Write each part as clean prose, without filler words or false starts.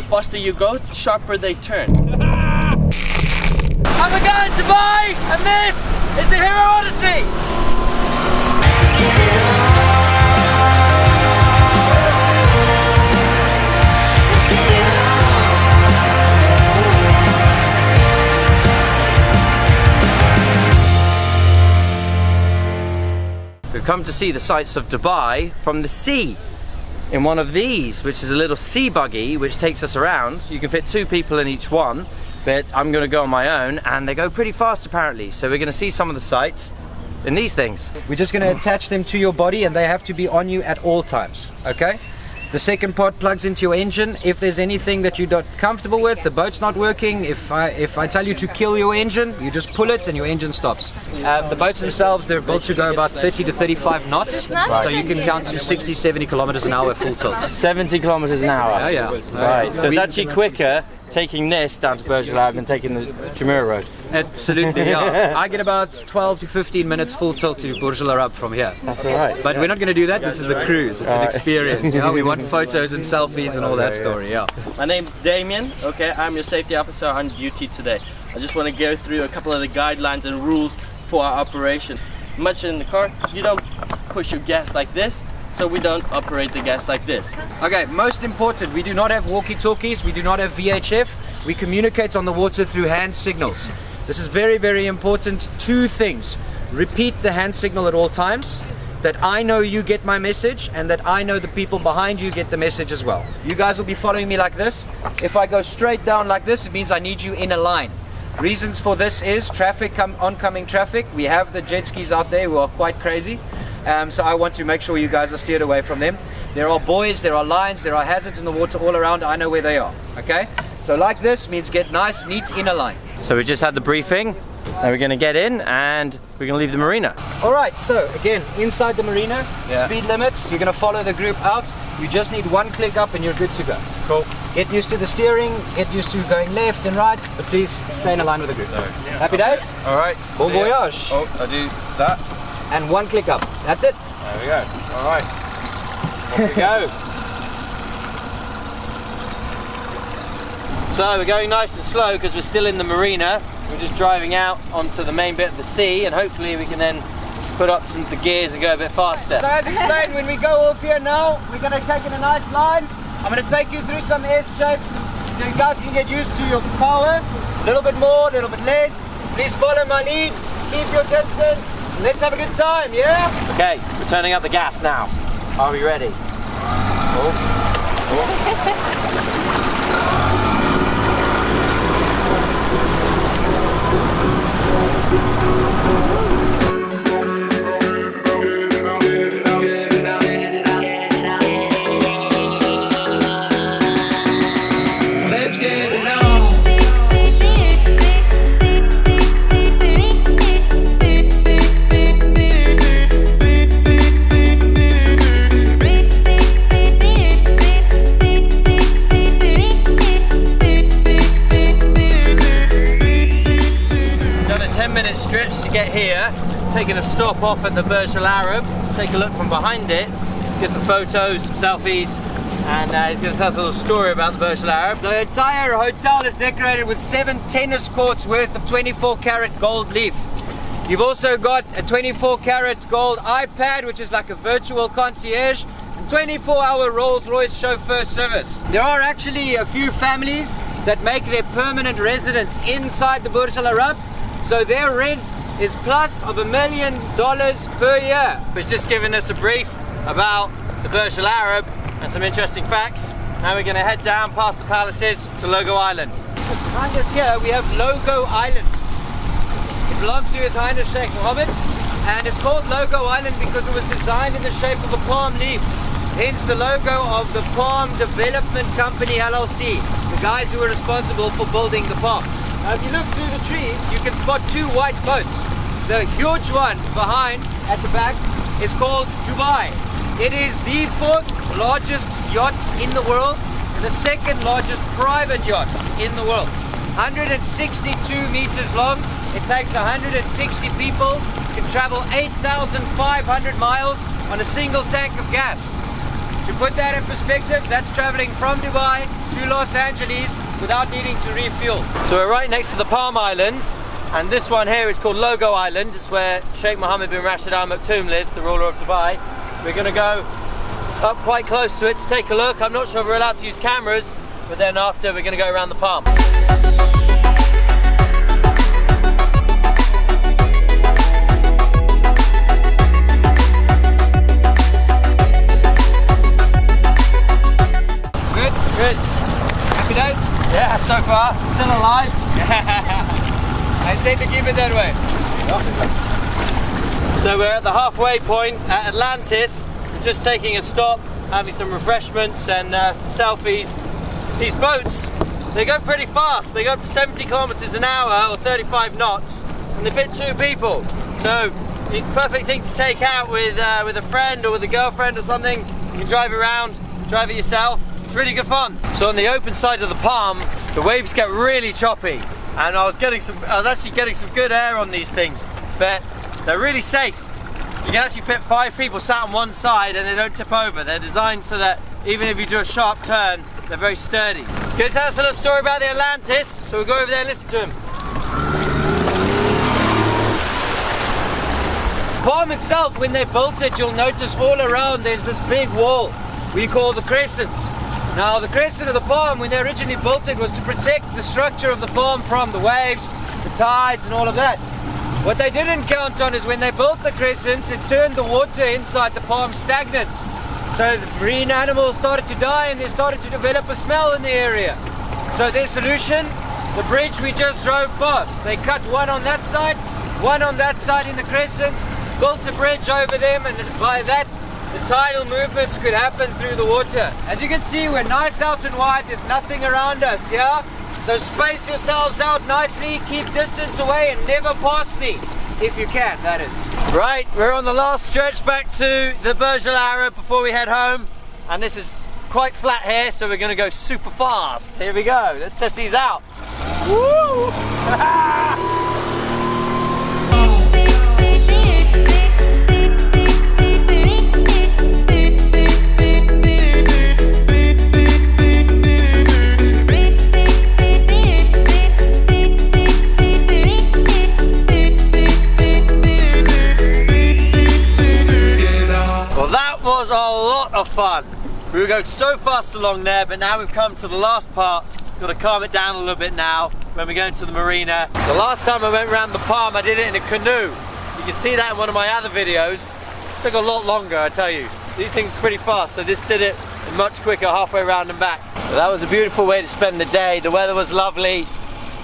faster you go, the sharper they turn. I'm a guy in Dubai, and this is the Hero Odyssey! We've come to see the sights of Dubai from the sea in one of these, which is a little sea buggy which takes us around. You can fit 2 people in each one, but I'm going to go on my own, and they go pretty fast apparently. So we're going to see some of the sights in these things. We're just going to attach them to your body, and they have to be on you at all times, okay? The second part plugs into your engine. If there's anything that you're not comfortable with, the boat's not working, if I tell you to kill your engine, you just pull it and your engine stops. The boats themselves, they're built to go about 30 to 35 knots, so you can count to 60, 70 kilometers an hour full tilt. 70 kilometers an hour? Yeah. Right, so it's actually quicker taking this down to Burj Al Arab than taking the Jumeirah road. Absolutely, yeah. I get about 12 to 15 minutes full tilt to Burj Al Arab from here. That's alright. But we're not going to do that. This is a cruise. It's an experience. Yeah, we want photos and selfies and all that story. Yeah. My name's Damien. Okay, I'm your safety officer on duty today. I just want to go through a couple of the guidelines and rules for our operation. Much in the car, you don't push your gas like this, so we don't operate the gas like this. Okay, most important, we do not have walkie-talkies, we do not have VHF, we communicate on the water through hand signals. This is very, very important. 2 things. Repeat the hand signal at all times, that I know you get my message, and that I know the people behind you get the message as well. You guys will be following me like this. If I go straight down like this, it means I need you in a line. Reasons for this is traffic, oncoming traffic. We have the jet skis out there who are quite crazy. So I want to make sure you guys are steered away from them. There are buoys, there are lines, there are hazards in the water all around. I know where they are, okay? So like this means get nice, neat in a line. So we just had the briefing, and we're going to get in, and we're going to leave the marina. All right, so again, inside the marina, speed limits, you're going to follow the group out. You just need 1 click up and you're good to go. Cool. Get used to the steering, get used to going left and right, but please stay in a line with the group. Happy days? All right. Bon voyage. Oh, I do that. And 1 click up. That's it. There we go. All right. Off we go. So we're going nice and slow because we're still in the marina. We're just driving out onto the main bit of the sea, and hopefully we can then put up the gears and go a bit faster. So as explained, when we go off here now, we're going to take in a nice line. I'm going to take you through some S shapes so you guys can get used to your power. A little bit more, a little bit less. Please follow my lead, keep your distance. Let's have a good time, yeah? Okay, we're turning up the gas now. Are we ready? Stretch to get here, taking a stop off at the Burj Al Arab to take a look from behind it, get some photos, some selfies, and he's going to tell us a little story about the Burj Al Arab. The entire hotel is decorated with 7 tennis courts worth of 24 karat gold leaf. You've also got a 24 karat gold iPad, which is like a virtual concierge, and 24-hour Rolls-Royce chauffeur service. There are actually a few families that make their permanent residence inside the Burj Al Arab. So their rent is plus of $1 million per year. It's just giving us a brief about the Burj Al Arab and some interesting facts. Now we're going to head down past the palaces to Logo Island. Behind us here we have Logo Island. It belongs to His Highness Sheikh Mohammed, and it's called Logo Island because it was designed in the shape of a palm leaf. Hence the logo of the Palm Development Company LLC, the guys who were responsible for building the palm. Now if you look through the trees, you can spot 2 white boats. The huge one behind, at the back, is called Dubai. It is the 4th largest yacht in the world and the 2nd largest private yacht in the world. 162 meters long, it takes 160 people, can travel 8,500 miles on a single tank of gas. To put that in perspective, that's traveling from Dubai to Los Angeles without needing to refuel. So we're right next to the Palm Islands, and this one here is called Logo Island. It's where Sheikh Mohammed bin Rashid Al Maktoum lives, the ruler of Dubai. We're going to go up quite close to it to take a look. I'm not sure if we're allowed to use cameras, but then after we're going to go around the palm. Good. Happy days? Yeah, so far, still alive. I intend to keep it that way. So we're at the halfway point at Atlantis. We're just taking a stop, having some refreshments and some selfies. These boats, they go pretty fast. They go up to 70 kilometers an hour or 35 knots, and they fit 2 people. So it's a perfect thing to take out with a friend or with a girlfriend or something. You can drive around, drive it yourself. It's really good fun. So on the open side of the palm, the waves get really choppy, and I was actually getting some good air on these things, but they're really safe. You can actually fit 5 people sat on one side and they don't tip over. They're designed so that even if you do a sharp turn, they're very sturdy. He's going to tell us a little story about the Atlantis, so we'll go over there and listen to him. The palm itself, when they built it, you'll notice all around there's this big wall we call the crescent. Now the crescent of the palm, when they originally built it, was to protect the structure of the palm from the waves, the tides and all of that. What they didn't count on is when they built the crescent, it turned the water inside the palm stagnant. So the marine animals started to die and they started to develop a smell in the area. So their solution, the bridge we just drove past. They cut one on that side in the crescent, built a bridge over them, and by that the tidal movements could happen through the water. As you can see, we're nice out and wide, there's nothing around us, yeah? So space yourselves out nicely, keep distance away and never pass me, if you can, that is. Right, we're on the last stretch back to the Burj Al Arab before we head home, and this is quite flat here, so we're going to go super fast. Here we go, let's test these out. Woo! Was a lot of fun. We were going so fast along there, but now we've come to the last part. Got to calm it down a little bit now when we're going to the marina. The last time I went around the palm, I did it in a canoe. You can see that in one of my other videos. It took a lot longer, I tell you. These things are pretty fast, so this did it much quicker, halfway around and back. But that was a beautiful way to spend the day. The weather was lovely.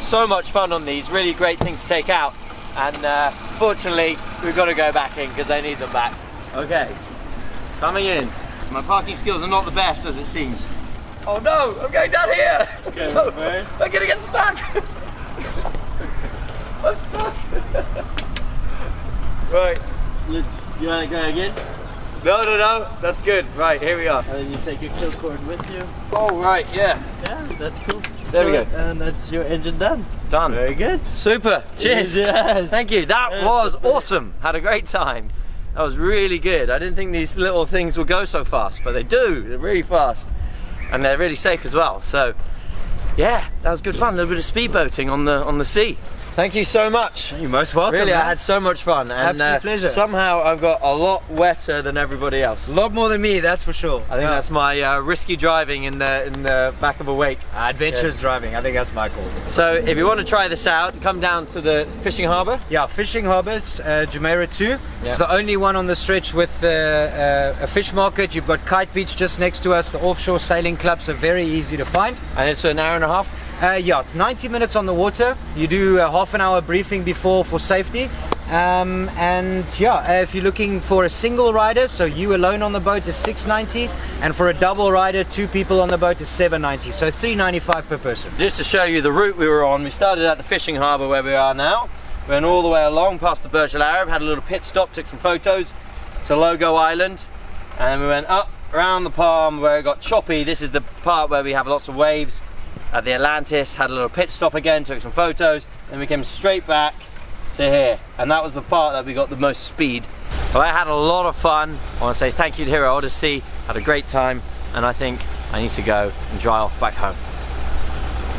So much fun on these. Really great things to take out. And fortunately, we've got to go back in because they need them back. Okay. Coming in. My parking skills are not the best as it seems. Oh no, I'm going down here! Okay, no, I'm gonna get stuck! I'm stuck! Right. You want to go again? No, that's good. Right, here we are. And then you take your kill cord with you. Oh, right, yeah. Yeah, that's cool. There we go. And that's your engine done. Done. Very good. Super. Cheers. Yes. Thank you. That was awesome. Had a great time. That was really good. I didn't think these little things would go so fast, but they do. They're really fast. And they're really safe as well. So, yeah, that was good fun. A little bit of speedboating on the sea. Thank you so much. You're most welcome. Really, man. I had so much fun. And, Absolute pleasure. Somehow I've got a lot wetter than everybody else. A lot more than me, that's for sure. I think that's my risky driving in the back of a wake. Adventurous driving, I think that's my call. So if you want to try this out, come down to the fishing harbour. Yeah, fishing harbour, Jumeirah 2. It's the only one on the stretch with a fish market. You've got Kite Beach just next to us. The offshore sailing clubs are very easy to find. And it's an hour and a half? Yeah, it's 90 minutes on the water. You do a half-an-hour briefing before for safety. And yeah, if you're looking for a single rider, so you alone on the boat is $6.90, and for a double rider, 2 people on the boat is $7.90, so $3.95 per person. Just to show you the route we were on, we started at the fishing harbour where we are now. We went all the way along past the Burj Al Arab, had a little pit stop, took some photos to Logo Island, and then we went up around the palm where it got choppy. This is the part where we have lots of waves. At the Atlantis, had a little pit stop again, took some photos, and we came straight back to here. And that was the part that we got the most speed. Well, I had a lot of fun. I want to say thank you to Hero Odysea had a great time, and I think I need to go and dry off back home.